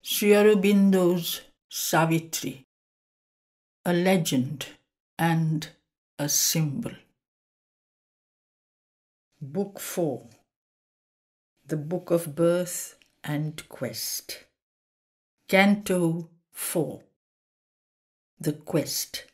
Sri Aurobindo's Savitri, a legend and a symbol. Book 4, The Book of Birth and Quest. Canto 4, The Quest.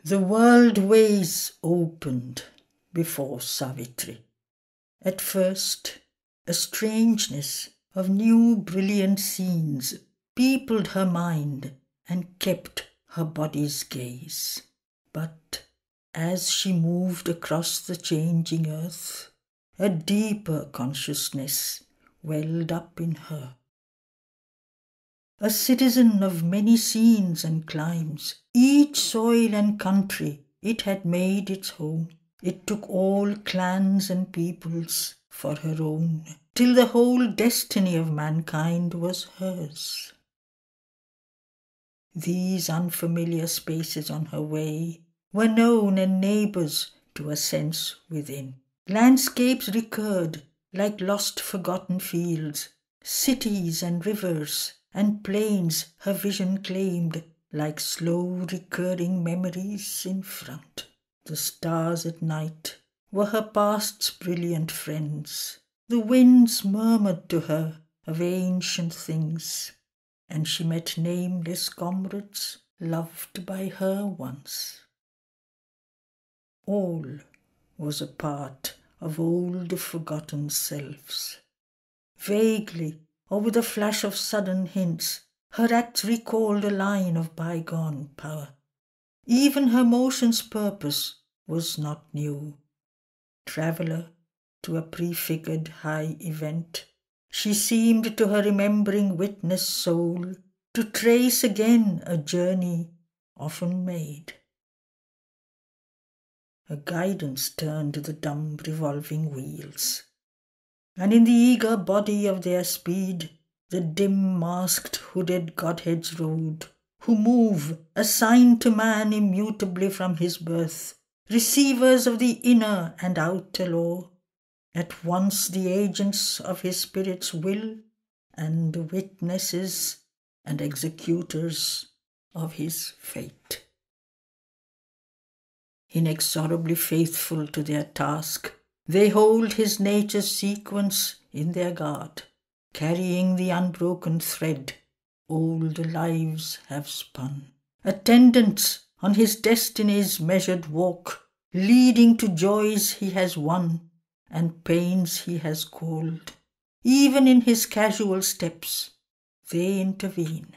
The world ways opened before Savitri. At first, a strangeness of new brilliant scenes peopled her mind and kept her body's gaze. But as she moved across the changing earth, a deeper consciousness welled up in her. A citizen of many scenes and climes, each soil and country it had made its home. It took all clans and peoples for her own, till the whole destiny of mankind was hers. These unfamiliar spaces on her way were known and neighbours to a sense within. Landscapes recurred like lost forgotten fields, cities and rivers and plains her vision claimed like slow recurring memories in front. The stars at night were her past's brilliant friends. The winds murmured to her of ancient things, and she met nameless comrades loved by her once. All was a part of old forgotten selves. Vaguely, or with a flash of sudden hints, her acts recalled a line of bygone power. Even her motion's purpose was not new. Traveller to a prefigured high event, she seemed to her remembering witness soul to trace again a journey often made. A guidance turned the dumb revolving wheels, and in the eager body of their speed the dim masked hooded godheads rode, who move, assigned to man immutably from his birth, receivers of the inner and outer law, at once the agents of his spirit's will and witnesses and executors of his fate. Inexorably faithful to their task, they hold his nature's sequence in their guard, carrying the unbroken thread old lives have spun. Attendants on his destiny's measured walk, leading to joys he has won and pains he has called. Even in his casual steps, they intervene.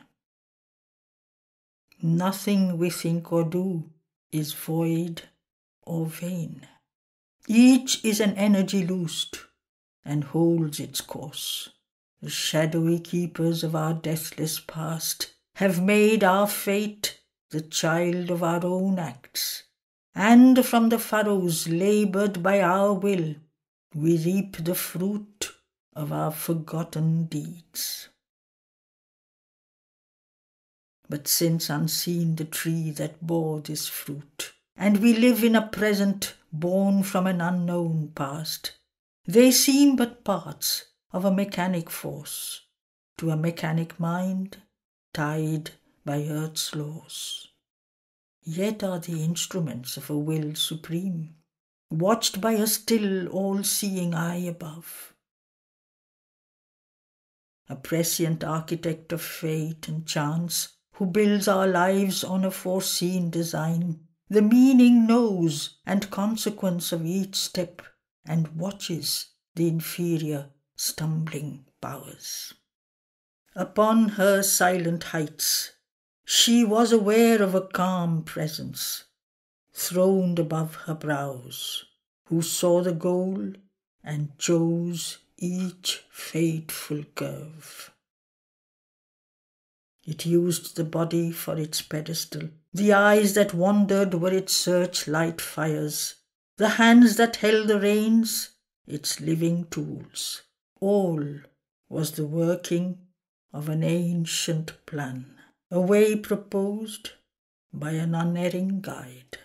Nothing we think or do is void or vain. Each is an energy loosed and holds its course. The shadowy keepers of our deathless past have made our fate the child of our own acts, and from the furrows laboured by our will, we reap the fruit of our forgotten deeds. But since unseen the tree that bore this fruit, and we live in a present born from an unknown past, they seem but parts of a mechanic force, to a mechanic mind tied by earth's laws. Yet are the instruments of a will supreme, watched by a still all-seeing eye above. A prescient architect of fate and chance, who builds our lives on a foreseen design, the meaning knows and consequence of each step, and watches the inferior stumbling powers. Upon her silent heights, she was aware of a calm presence, throned above her brows, who saw the goal and chose each fateful curve. It used the body for its pedestal, the eyes that wandered were its searchlight fires, the hands that held the reins, its living tools. All was the working of an ancient plan, a way proposed by an unerring guide.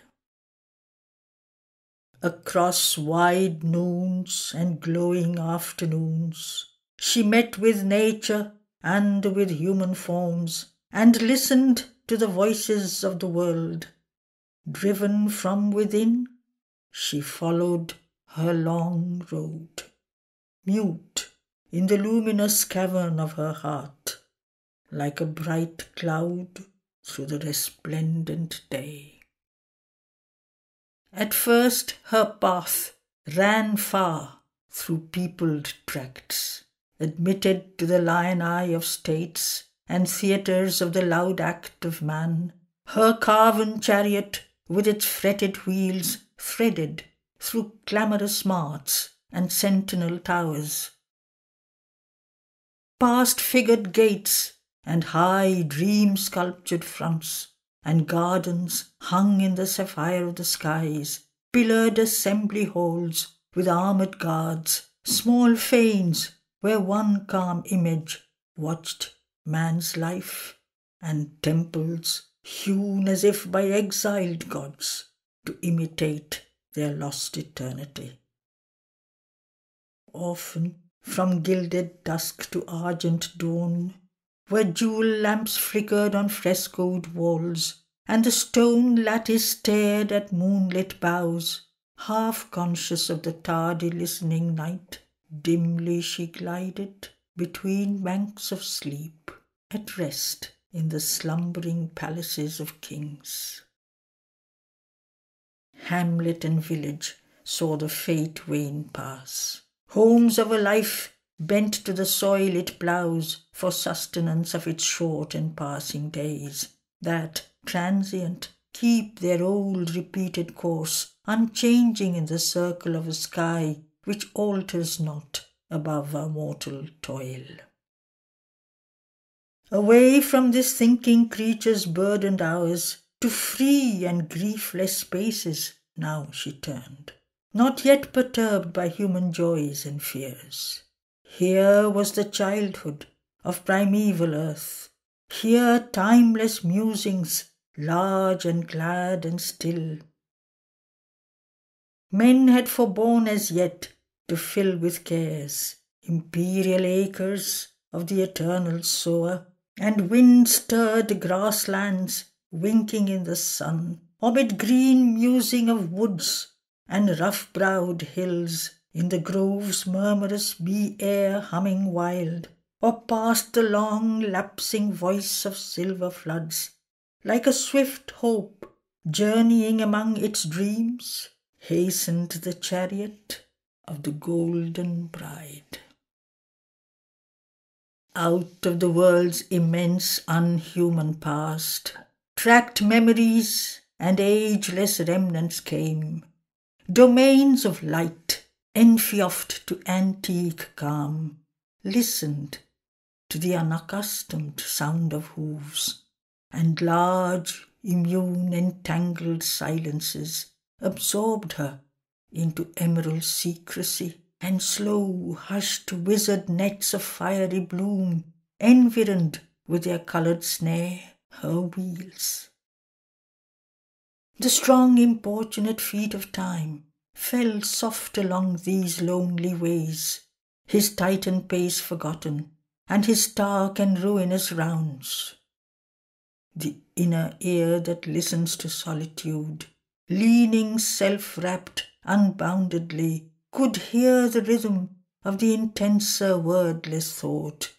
Across wide noons and glowing afternoons, she met with nature and with human forms, and listened to the voices of the world. Driven from within, she followed her long road, mute in the luminous cavern of her heart, like a bright cloud through the resplendent day. At first her path ran far through peopled tracts, admitted to the lion eye of states and theatres of the loud act of man, her carven chariot with its fretted wheels threaded through clamorous marts and sentinel towers. Past figured gates and high dream-sculptured fronts, and gardens hung in the sapphire of the skies, pillared assembly halls with armoured guards, small fanes where one calm image watched man's life, and temples hewn as if by exiled gods to imitate their lost eternity. Often, from gilded dusk to argent dawn, where jewel lamps flickered on frescoed walls, and the stone lattice stared at moonlit boughs, half conscious of the tardy listening night, dimly she glided between banks of sleep, at rest in the slumbering palaces of kings. Hamlet and village saw the fate wane pass. Homes of a life bent to the soil it ploughs for sustenance of its short and passing days, that, transient, keep their old repeated course, unchanging in the circle of a sky which alters not above our mortal toil. Away from this thinking creature's burdened hours, to free and griefless spaces now she turned, not yet perturbed by human joys and fears. Here was the childhood of primeval earth, here timeless musings, large and glad and still. Men had forborne as yet to fill with cares imperial acres of the eternal sower, and wind-stirred grasslands winking in the sun, amid green musing of woods and rough-browed hills, in the grove's murmurous bee-air humming wild, or past the long lapsing voice of silver floods, like a swift hope journeying among its dreams, hastened the chariot of the golden bride. Out of the world's immense unhuman past, tracked memories and ageless remnants came, domains of light, enfioffed to antique calm, listened to the unaccustomed sound of hooves, and large, immune, entangled silences absorbed her into emerald secrecy, and slow, hushed wizard nets of fiery bloom environed with their coloured snare her wheels. The strong importunate feet of time fell soft along these lonely ways, his Titan pace forgotten, and his stark and ruinous rounds. The inner ear that listens to solitude, leaning self-wrapped unboundedly, could hear the rhythm of the intenser wordless thought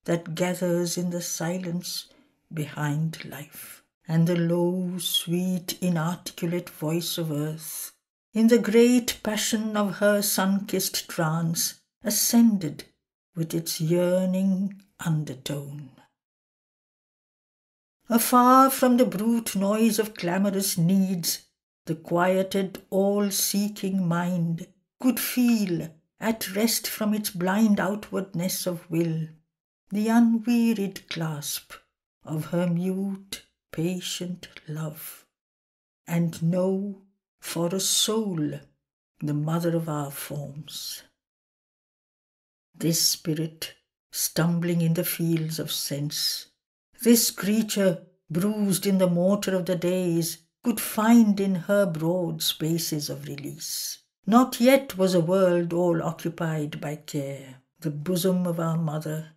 that gathers in the silence behind life, and the low, sweet, inarticulate voice of earth, in the great passion of her sun-kissed trance, ascended with its yearning undertone. Afar from the brute noise of clamorous needs, the quieted, all-seeking mind could feel, at rest from its blind outwardness of will, the unwearied clasp of her mute, patient love, and know for a soul the mother of our forms. This spirit, stumbling in the fields of sense, this creature bruised in the mortar of the days, could find in her broad spaces of release. Not yet was a world all occupied by care. The bosom of our mother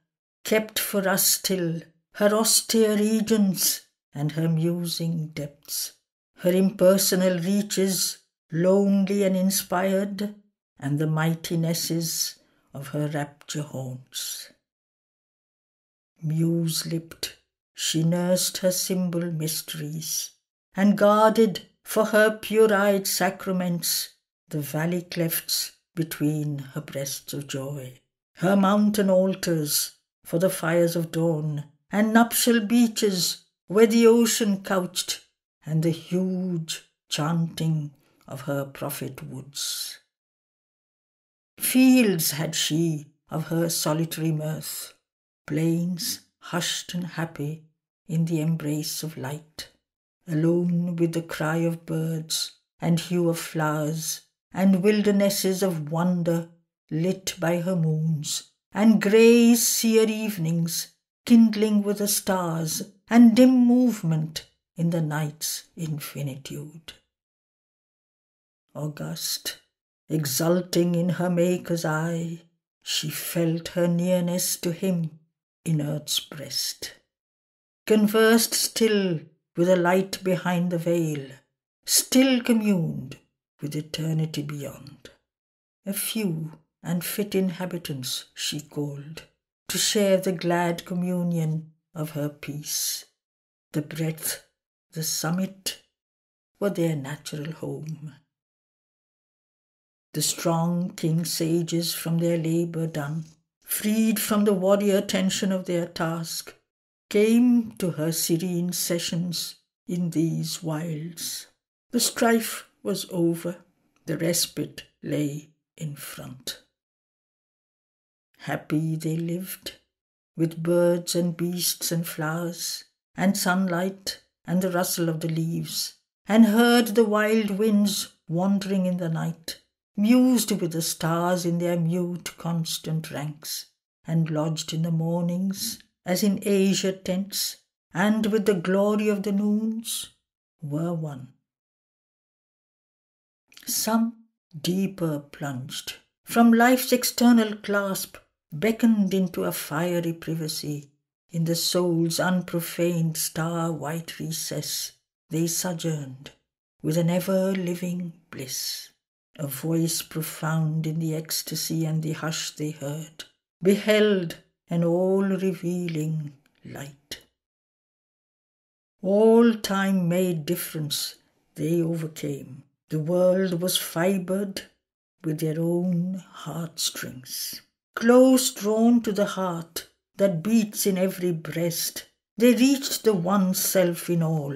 kept for us still her austere regions and her musing depths, her impersonal reaches, lonely and inspired, and the mightinesses of her rapture haunts. Muse-lipped, she nursed her symbol mysteries, and guarded for her pure-eyed sacraments the valley clefts between her breasts of joy, her mountain altars for the fires of dawn, and nuptial beaches where the ocean couched, and the huge chanting of her prophet woods. Fields had she of her solitary mirth, plains hushed and happy in the embrace of light, alone with the cry of birds and hue of flowers, and wildernesses of wonder lit by her moons, and grey sear evenings kindling with the stars, and dim movement in the night's infinitude. August, exulting in her Maker's eye, she felt her nearness to him in earth's breast, conversed still with the light behind the veil, still communed with eternity beyond. A few and fit inhabitants she called to share the glad communion of her peace. The breadth, the summit were their natural home. The strong king sages from their labour done, freed from the warrior tension of their task, came to her serene sessions in these wilds. The strife was over, the respite lay in front. Happy they lived, with birds and beasts and flowers, and sunlight and the rustle of the leaves, and heard the wild winds wandering in the night, mused with the stars in their mute constant ranks, and lodged in the mornings as in azure tents, and with the glory of the noons were one. Some deeper plunged, from life's external clasp beckoned into a fiery privacy. In the soul's unprofaned star-white recess they sojourned with an ever-living bliss. A voice profound in the ecstasy and the hush they heard, beheld an all-revealing light. All time made difference they overcame. The world was fibred with their own heartstrings. Close drawn to the heart that beats in every breast, they reached the one self in all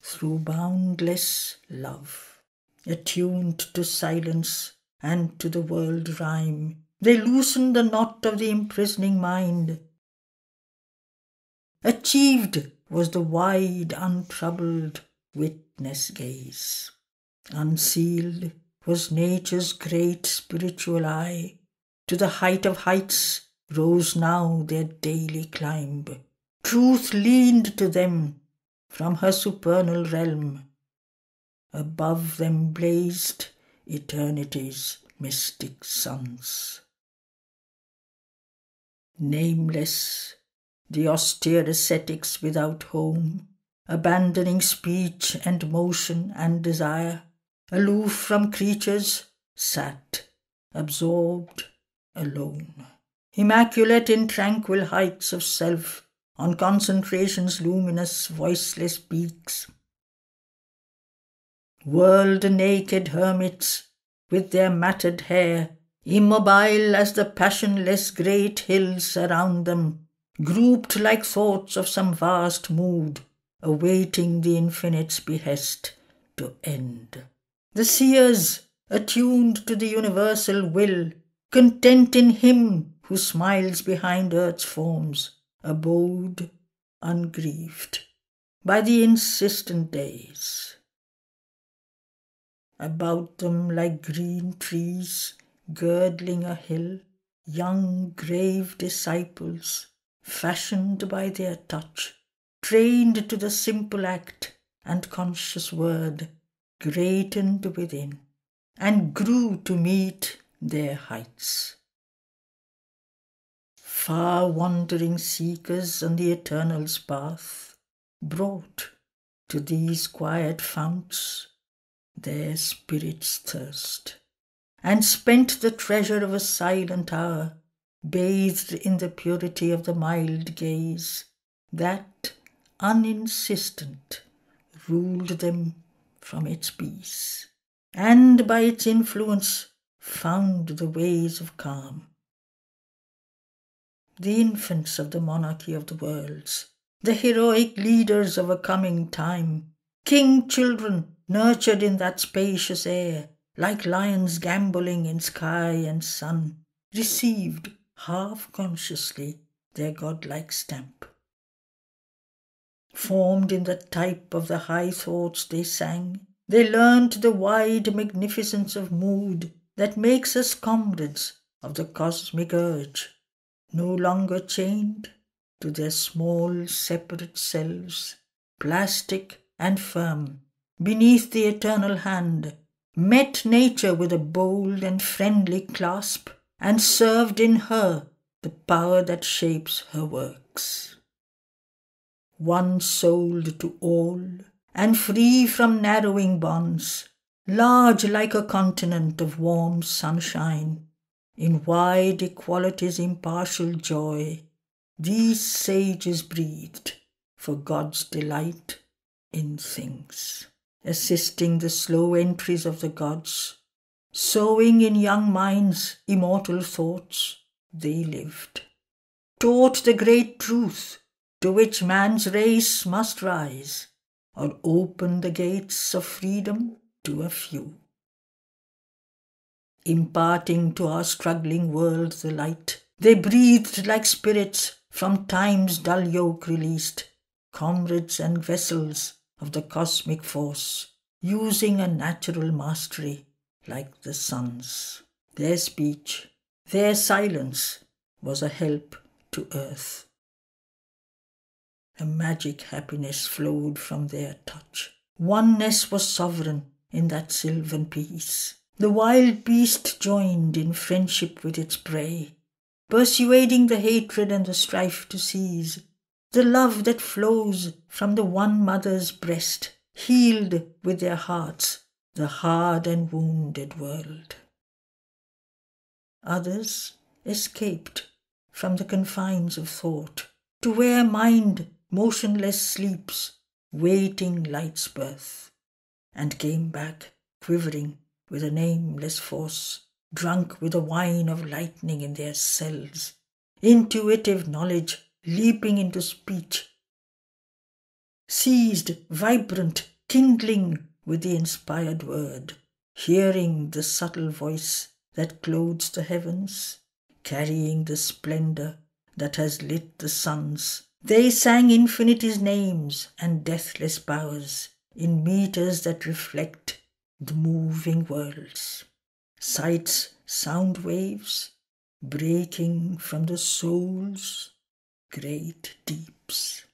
through boundless love. Attuned to silence and to the world rhyme, they loosened the knot of the imprisoning mind. Achieved was the wide, untroubled witness gaze. Unsealed was nature's great spiritual eye. To the height of heights rose now their daily climb. Truth leaned to them from her supernal realm. Above them blazed eternity's mystic suns. Nameless, the austere ascetics without home, abandoning speech and motion and desire, aloof from creatures, sat, absorbed, alone. Immaculate in tranquil heights of self, on concentration's luminous, voiceless peaks. World-naked hermits, with their matted hair, immobile as the passionless great hills around them, grouped like thoughts of some vast mood, awaiting the infinite's behest to end. The seers, attuned to the universal will, content in him who smiles behind earth's forms, abode ungrieved by the insistent days. About them like green trees girdling a hill, young grave disciples, fashioned by their touch, trained to the simple act and conscious word greatened within, and grew to meet their heights. Far wandering seekers on the Eternal's path brought to these quiet founts their spirits' thirst, and spent the treasure of a silent hour, bathed in the purity of the mild gaze that, uninsistent, ruled them from its peace, and by its influence found the ways of calm. The infants of the monarchy of the worlds, the heroic leaders of a coming time, king children nurtured in that spacious air, like lions gambolling in sky and sun, received half-consciously their godlike stamp. Formed in the type of the high thoughts they sang, they learnt the wide magnificence of mood that makes us comrades of the cosmic urge, no longer chained to their small separate selves, plastic and firm, beneath the eternal hand, met nature with a bold and friendly clasp, and served in her the power that shapes her works. One-souled to all, and free from narrowing bonds, large like a continent of warm sunshine, in wide equality's impartial joy, these sages breathed for God's delight in things, assisting the slow entries of the gods, sowing in young minds immortal thoughts, they lived, taught the great truth to which man's race must rise, or open the gates of freedom to a few. Imparting to our struggling world the light, they breathed like spirits from time's dull yoke released, comrades and vessels of the cosmic force, using a natural mastery like the sun's. Their speech, their silence was a help to earth. A magic happiness flowed from their touch. Oneness was sovereign in that sylvan peace. The wild beast joined in friendship with its prey, persuading the hatred and the strife to cease. The love that flows from the one mother's breast healed with their hearts the hard and wounded world. Others escaped from the confines of thought to where mind motionless sleeps, waiting light's birth, and came back quivering with a nameless force, drunk with the wine of lightning in their cells, intuitive knowledge leaping into speech, seized, vibrant, kindling with the inspired word, hearing the subtle voice that clothes the heavens, carrying the splendor that has lit the suns. They sang infinity's names and deathless powers in meters that reflect the moving worlds. Sights, sound waves, breaking from the soul's great deeps.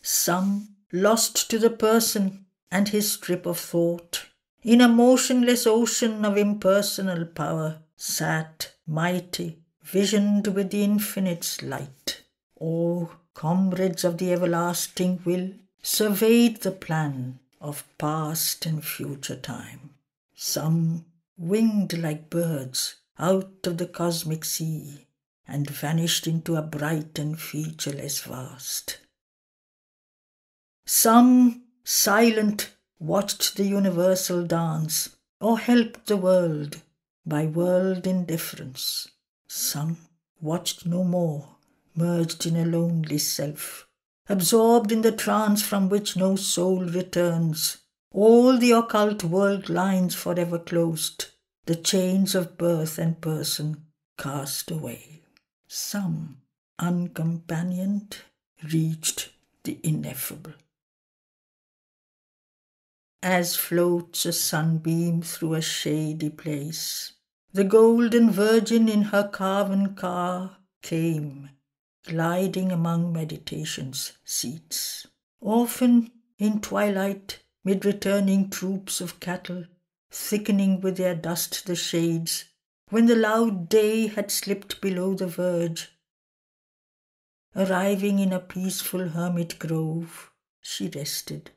Some lost to the person and his strip of thought, in a motionless ocean of impersonal power, sat mighty, visioned with the infinite's light. O comrades of the everlasting will, surveyed the plan of past and future time. Some winged like birds out of the cosmic sea, and vanished into a bright and featureless vast. Some, silent, watched the universal dance, or helped the world by world indifference. Some watched no more, merged in a lonely self, absorbed in the trance from which no soul returns, all the occult world lines forever closed, the chains of birth and person cast away. Some, uncompanioned, reached the ineffable. As floats a sunbeam through a shady place, the golden virgin in her carven car came, gliding among meditation's seats. Often in twilight, mid returning troops of cattle, thickening with their dust the shades, when the loud day had slipped below the verge, arriving in a peaceful hermit grove, she rested,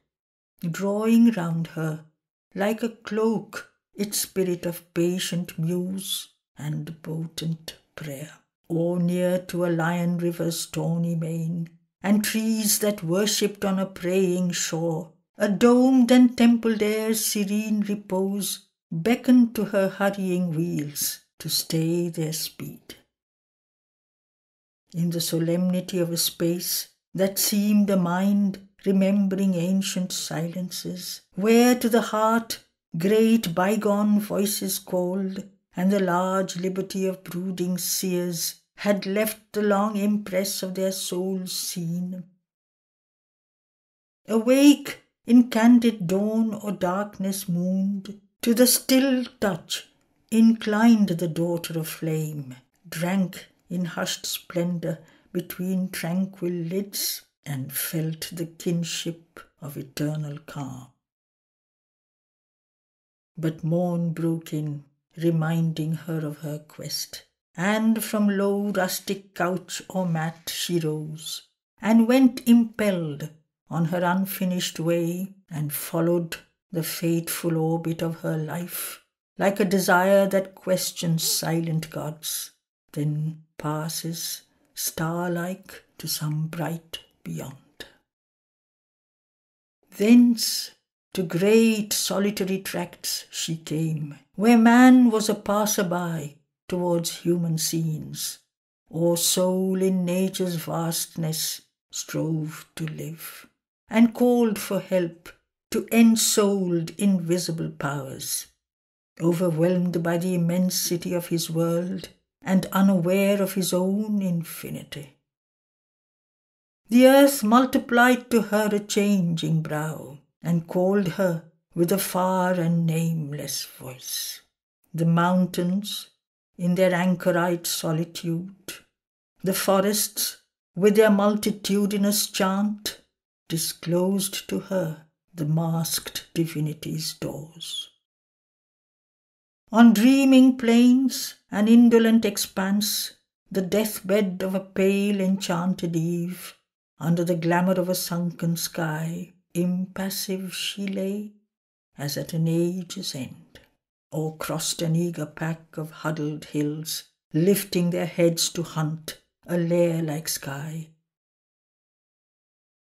drawing round her, like a cloak, its spirit of patient muse and potent prayer. Or near to a lion river's tawny mane, and trees that worshipped on a praying shore, a domed and templed air's serene repose beckoned to her hurrying wheels to stay their speed. In the solemnity of a space that seemed a mind remembering ancient silences, where to the heart great bygone voices called, and the large liberty of brooding seers had left the long impress of their souls seen. Awake in candid dawn or darkness mooned, to the still touch inclined the daughter of flame, drank in hushed splendour between tranquil lids, and felt the kinship of eternal calm. But morn broke in, reminding her of her quest, and from low rustic couch or mat she rose, and went impelled on her unfinished way, and followed the fateful orbit of her life, like a desire that questions silent gods, then passes star-like to some bright beyond. Thence to great solitary tracts she came, where man was a passer-by towards human scenes, or soul in nature's vastness strove to live, and called for help to ensouled invisible powers, overwhelmed by the immensity of his world and unaware of his own infinity. The earth multiplied to her a changing brow, and called her with a far and nameless voice. The mountains, in their anchorite solitude, the forests, with their multitudinous chant, disclosed to her the masked divinity's doors. On dreaming plains and indolent expanse, the deathbed of a pale enchanted eve, under the glamour of a sunken sky, impassive she lay, as at an age's end, or crossed an eager pack of huddled hills, lifting their heads to hunt a lair-like sky,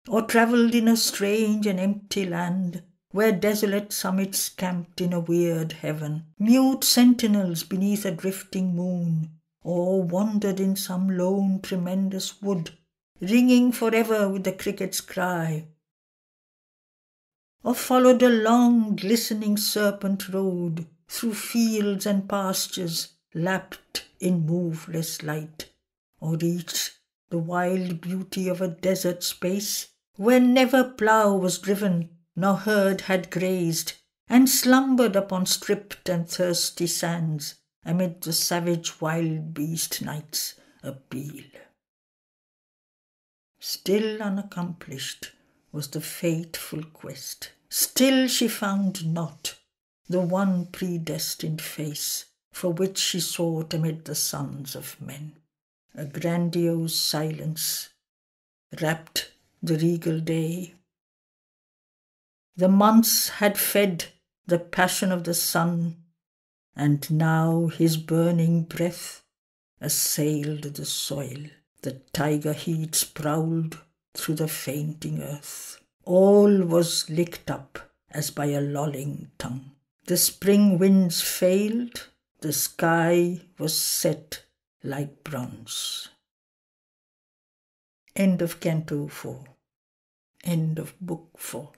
or travelled in a strange and empty land, where desolate summits camped in a weird heaven, mute sentinels beneath a drifting moon, or wandered in some lone tremendous wood, ringing forever with the cricket's cry, or followed a long glistening serpent road through fields and pastures lapped in moveless light, or reached the wild beauty of a desert space where never plough was driven nor herd had grazed, and slumbered upon stripped and thirsty sands amid the savage wild beast night's appeal. Still unaccomplished was the fateful quest. Still she found not the one predestined face for which she sought amid the sons of men. A grandiose silence wrapped the regal day. The months had fed the passion of the sun, and now his burning breath assailed the soil. The tiger heats prowled through the fainting earth. All was licked up as by a lolling tongue. The spring winds failed, the sky was set like bronze. End of Canto 4. End of Book 4.